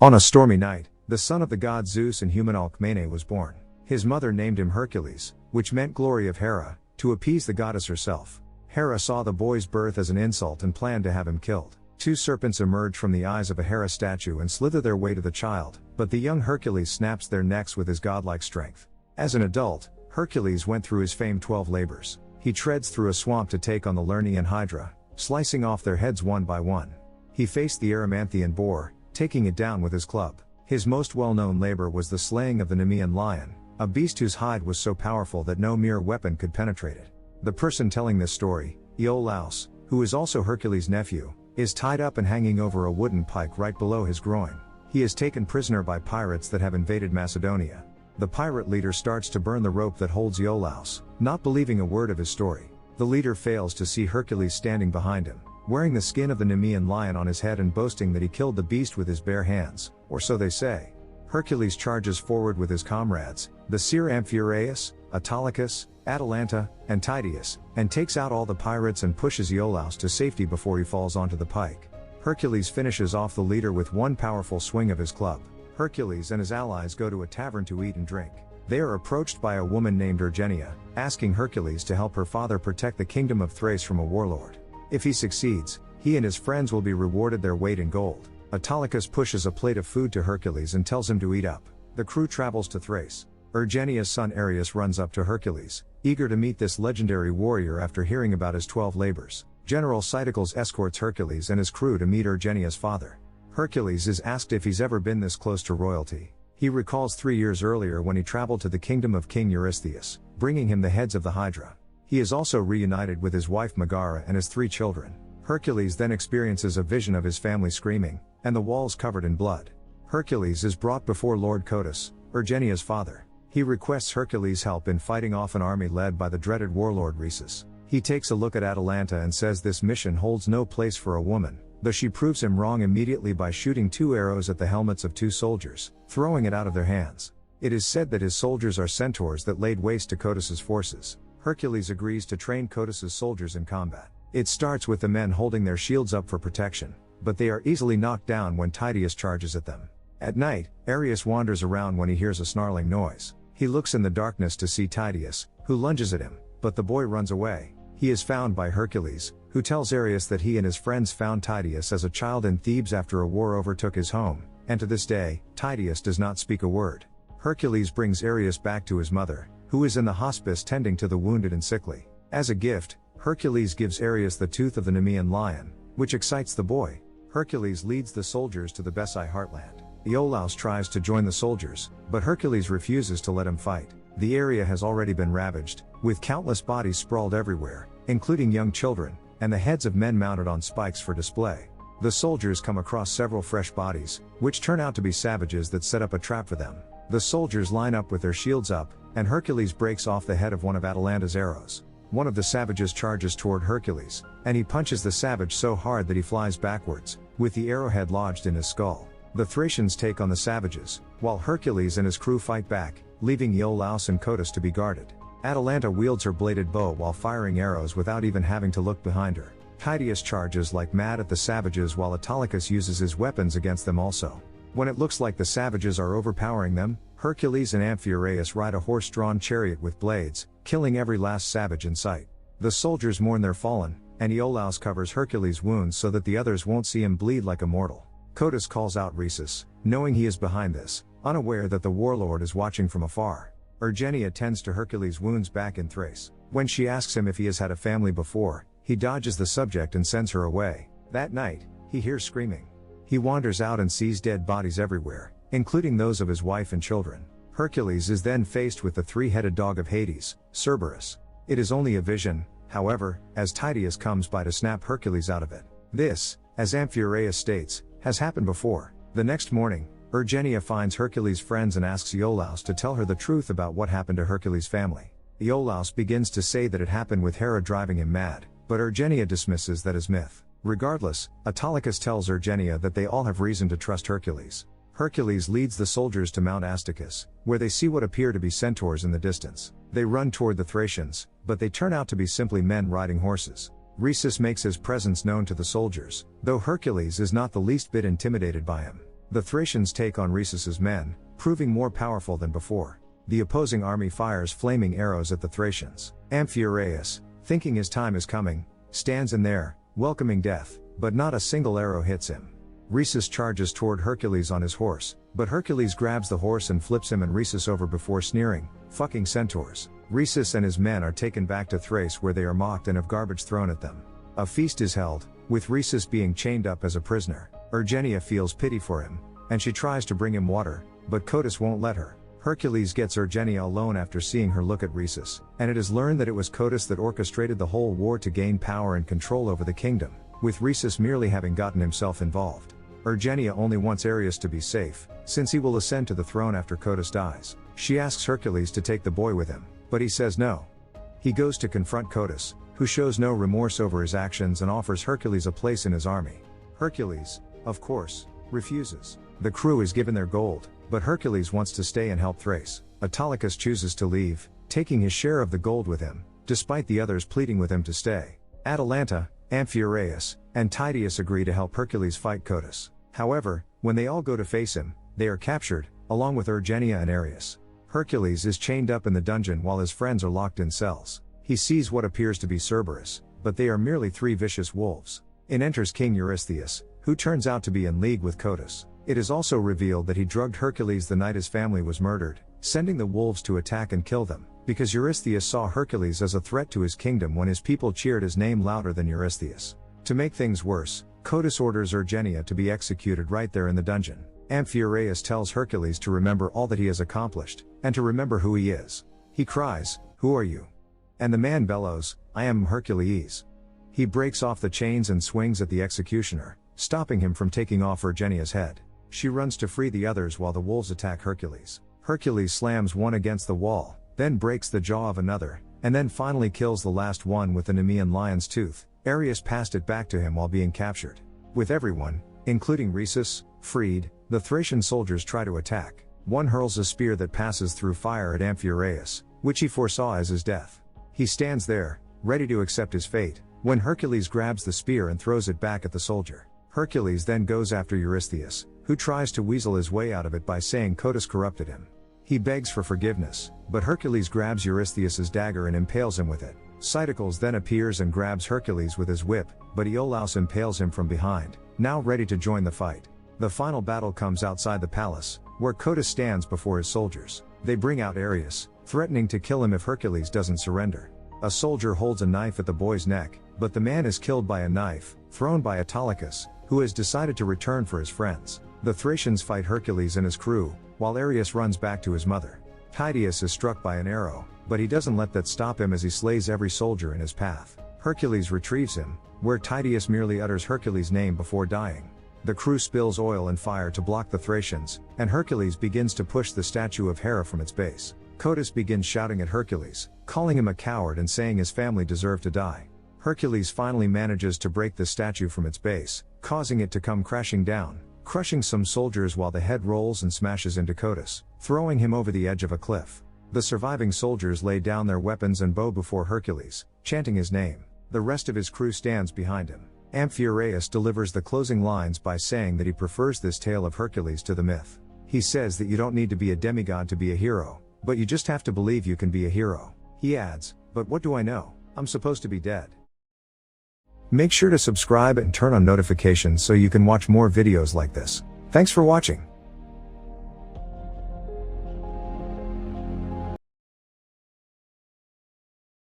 On a stormy night, the son of the god Zeus and human Alcmene was born. His mother named him Hercules, which meant glory of Hera, to appease the goddess herself. Hera saw the boy's birth as an insult and planned to have him killed. Two serpents emerge from the eyes of a Hera statue and slither their way to the child, but the young Hercules snaps their necks with his godlike strength. As an adult, Hercules went through his famed 12 labors. He treads through a swamp to take on the Lernaean Hydra, slicing off their heads one by one. He faced the Erymanthian boar, taking it down with his club. His most well-known labor was the slaying of the Nemean lion, a beast whose hide was so powerful that no mere weapon could penetrate it. The person telling this story, Iolaus, who is also Hercules' nephew, is tied up and hanging over a wooden pike right below his groin. He is taken prisoner by pirates that have invaded Macedonia. The pirate leader starts to burn the rope that holds Iolaus, not believing a word of his story. The leader fails to see Hercules standing behind him, wearing the skin of the Nemean lion on his head and boasting that he killed the beast with his bare hands, or so they say. Hercules charges forward with his comrades, the seer Amphiaraus, Autolycus, Atalanta, and Tydeus, and takes out all the pirates and pushes Iolaus to safety before he falls onto the pike. Hercules finishes off the leader with one powerful swing of his club. Hercules and his allies go to a tavern to eat and drink. They are approached by a woman named Urgenia, asking Hercules to help her father protect the Kingdom of Thrace from a warlord. If he succeeds, he and his friends will be rewarded their weight in gold. Autolycus pushes a plate of food to Hercules and tells him to eat up. The crew travels to Thrace. Urgenia's son Ares runs up to Hercules, eager to meet this legendary warrior after hearing about his 12 labors. General Cytocles escorts Hercules and his crew to meet Urgenia's father. Hercules is asked if he's ever been this close to royalty. He recalls 3 years earlier when he traveled to the kingdom of King Eurystheus, bringing him the heads of the Hydra. He is also reunited with his wife Megara and his 3 children. Hercules then experiences a vision of his family screaming, and the walls covered in blood. Hercules is brought before Lord Codus, Urgenia's father. He requests Hercules' help in fighting off an army led by the dreaded warlord Rhesus. He takes a look at Atalanta and says this mission holds no place for a woman, though she proves him wrong immediately by shooting 2 arrows at the helmets of 2 soldiers, throwing it out of their hands. It is said that his soldiers are centaurs that laid waste to Codus's forces. Hercules agrees to train Codus's soldiers in combat. It starts with the men holding their shields up for protection, but they are easily knocked down when Tydeus charges at them. At night, Ares wanders around when he hears a snarling noise. He looks in the darkness to see Tydeus, who lunges at him, but the boy runs away. He is found by Hercules, who tells Ares that he and his friends found Tydeus as a child in Thebes after a war overtook his home, and to this day, Tydeus does not speak a word. Hercules brings Ares back to his mother, who is in the hospice tending to the wounded and sickly. As a gift, Hercules gives Ares the tooth of the Nemean lion, which excites the boy. Hercules leads the soldiers to the Besai heartland. Iolaus tries to join the soldiers, but Hercules refuses to let him fight. The area has already been ravaged, with countless bodies sprawled everywhere, including young children, and the heads of men mounted on spikes for display. The soldiers come across several fresh bodies, which turn out to be savages that set up a trap for them. The soldiers line up with their shields up, and Hercules breaks off the head of one of Atalanta's arrows. One of the savages charges toward Hercules, and he punches the savage so hard that he flies backwards, with the arrowhead lodged in his skull. The Thracians take on the savages, while Hercules and his crew fight back, leaving Iolaus and Codus to be guarded. Atalanta wields her bladed bow while firing arrows without even having to look behind her. Tydeus charges like mad at the savages while Autolycus uses his weapons against them also. When it looks like the savages are overpowering them, Hercules and Amphiaraus ride a horse-drawn chariot with blades, killing every last savage in sight. The soldiers mourn their fallen, and Iolaus covers Hercules' wounds so that the others won't see him bleed like a mortal. Codus calls out Rhesus, knowing he is behind this, unaware that the warlord is watching from afar. Urgenia tends to Hercules' wounds back in Thrace. When she asks him if he has had a family before, he dodges the subject and sends her away. That night, he hears screaming. He wanders out and sees dead bodies everywhere, including those of his wife and children. Hercules is then faced with the 3-headed dog of Hades, Cerberus. It is only a vision, however, as Tydeus comes by to snap Hercules out of it. This, as Amphiaraus states, has happened before. The next morning, Urgenia finds Hercules' friends and asks Iolaus to tell her the truth about what happened to Hercules' family. Iolaus begins to say that it happened with Hera driving him mad, but Urgenia dismisses that as myth. Regardless, Autolycus tells Urgenia that they all have reason to trust Hercules. Hercules leads the soldiers to Mount Asticus, where they see what appear to be centaurs in the distance. They run toward the Thracians, but they turn out to be simply men riding horses. Rhesus makes his presence known to the soldiers, though Hercules is not the least bit intimidated by him. The Thracians take on Rhesus's men, proving more powerful than before. The opposing army fires flaming arrows at the Thracians. Amphiaraus, thinking his time is coming, stands in there, welcoming death, but not a single arrow hits him. Rhesus charges toward Hercules on his horse, but Hercules grabs the horse and flips him and Rhesus over before sneering, "Fucking centaurs." Rhesus and his men are taken back to Thrace where they are mocked and have garbage thrown at them. A feast is held, with Rhesus being chained up as a prisoner. Ergenia feels pity for him, and she tries to bring him water, but Codus won't let her. Hercules gets Ergenia alone after seeing her look at Rhesus, and it is learned that it was Codus that orchestrated the whole war to gain power and control over the kingdom, with Rhesus merely having gotten himself involved. Ergenia only wants Ares to be safe, since he will ascend to the throne after Codus dies. She asks Hercules to take the boy with him, but he says no. He goes to confront Codus, who shows no remorse over his actions and offers Hercules a place in his army. Hercules, of course, refuses. The crew is given their gold, but Hercules wants to stay and help Thrace. Autolycus chooses to leave, taking his share of the gold with him, despite the others pleading with him to stay. Atalanta, Amphiaraus, and Tydeus agree to help Hercules fight Codus. However, when they all go to face him, they are captured, along with Ergenia and Ares. Hercules is chained up in the dungeon while his friends are locked in cells. He sees what appears to be Cerberus, but they are merely 3 vicious wolves. In enters King Eurystheus, who turns out to be in league with Codus. It is also revealed that he drugged Hercules the night his family was murdered, sending the wolves to attack and kill them, because Eurystheus saw Hercules as a threat to his kingdom when his people cheered his name louder than Eurystheus. To make things worse, Codus orders Ergenia to be executed right there in the dungeon. Amphiaraus tells Hercules to remember all that he has accomplished, and to remember who he is. He cries, "Who are you?" And the man bellows, "I am Hercules." He breaks off the chains and swings at the executioner, stopping him from taking off Ergenia's head. She runs to free the others while the wolves attack Hercules. Hercules slams one against the wall, then breaks the jaw of another, and then finally kills the last one with the Nemean lion's tooth. Ares passed it back to him while being captured. With everyone, including Rhesus, freed, the Thracian soldiers try to attack. One hurls a spear that passes through fire at Amphiaraus, which he foresaw as his death. He stands there, ready to accept his fate, when Hercules grabs the spear and throws it back at the soldier. Hercules then goes after Eurystheus, who tries to weasel his way out of it by saying Codus corrupted him. He begs for forgiveness, but Hercules grabs Eurystheus's dagger and impales him with it. Cytocles then appears and grabs Hercules with his whip, but Iolaus impales him from behind, now ready to join the fight. The final battle comes outside the palace, where Codus stands before his soldiers. They bring out Ares, threatening to kill him if Hercules doesn't surrender. A soldier holds a knife at the boy's neck, but the man is killed by a knife, thrown by Autolycus, who has decided to return for his friends. The Thracians fight Hercules and his crew, while Ares runs back to his mother. Tydeus is struck by an arrow, but he doesn't let that stop him as he slays every soldier in his path. Hercules retrieves him, where Tydeus merely utters Hercules' name before dying. The crew spills oil and fire to block the Thracians, and Hercules begins to push the statue of Hera from its base. Codus begins shouting at Hercules, calling him a coward and saying his family deserved to die. Hercules finally manages to break the statue from its base, causing it to come crashing down, crushing some soldiers while the head rolls and smashes into Codus, throwing him over the edge of a cliff. The surviving soldiers lay down their weapons and bow before Hercules, chanting his name. The rest of his crew stands behind him. Amphiaraus delivers the closing lines by saying that he prefers this tale of Hercules to the myth. He says that you don't need to be a demigod to be a hero, but you just have to believe you can be a hero. He adds, "But what do I know? I'm supposed to be dead." Make sure to subscribe and turn on notifications so you can watch more videos like this. Thanks for watching.